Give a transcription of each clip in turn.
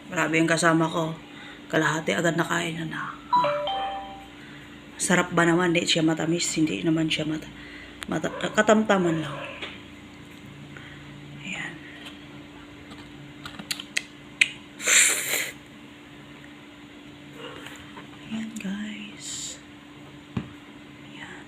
Grabe yung kasama ko. Kalahati agad nakain na. Sarap ba naman? Hindi siya matamis. Hindi naman siya katamtaman lang. Ayan. Ayan guys. Ayan.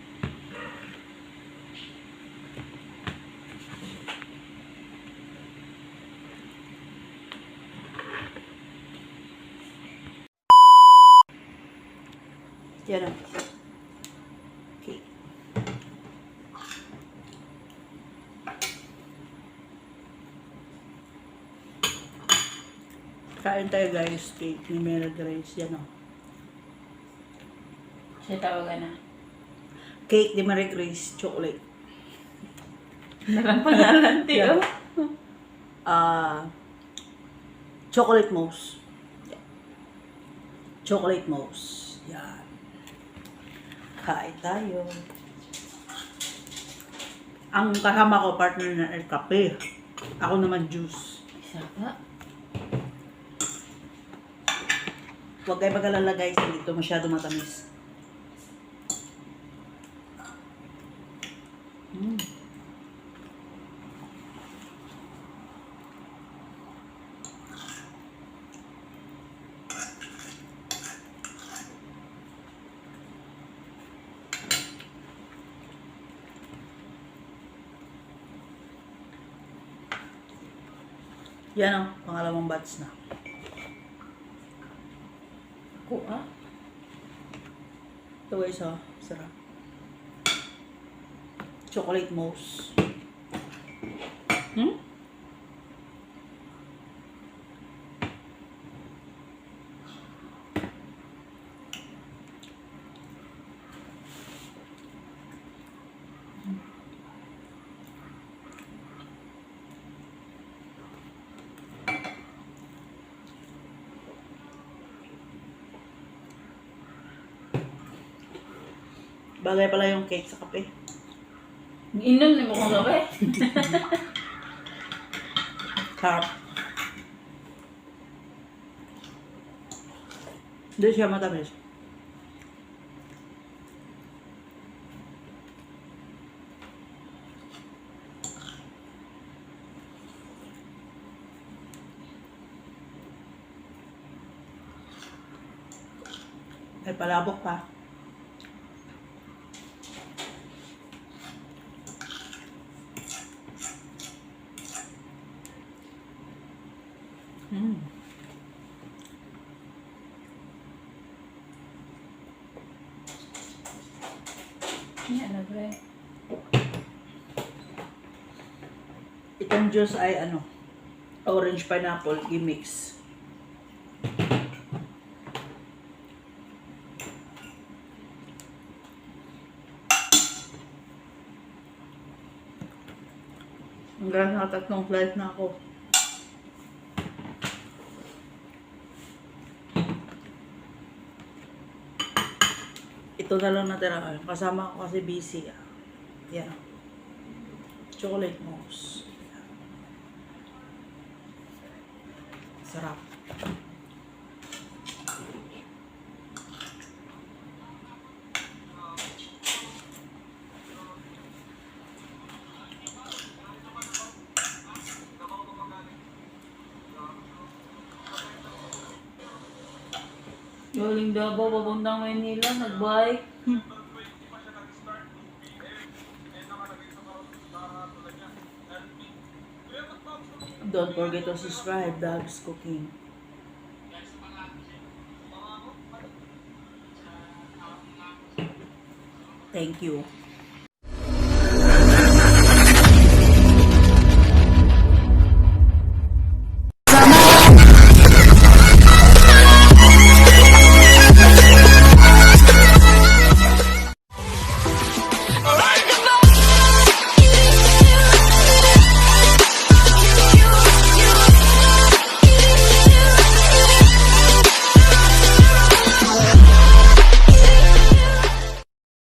Yan o. Okay. Kain tayo guys. Cake ni Mary Grace. Yan o. Siya tawagan na. Cake ni Mary Grace. Chocolate. Nalang tiyo. Chocolate mousse. Chocolate mousse. Yan. Kain tayo. Ang kasama ko, partner na kape. Ako naman juice. Isa pa. Huwag kayo mag-alala guys, hindi ito masyado matamis. Yan o, pangalawang batch na. Ako ah. Ito guys o, sarap. Chocolate mousse. Bagay pala yung cake sa kape. Inom na mo kong gabi. Sarap. Hindi siya matamis. Ay, palabok pa. Yan na bre. Itong juice ay orange pineapple i-mix. Hanggang nakatatlong slice na ako. Ito na lang natira. Kasama ko kasi busy. Yan. Chocolate mousse. Sarap. Galing Davao, papuntang Manila, nag-bike. Don't forget to subscribe, Dogs Cooking. Thank you.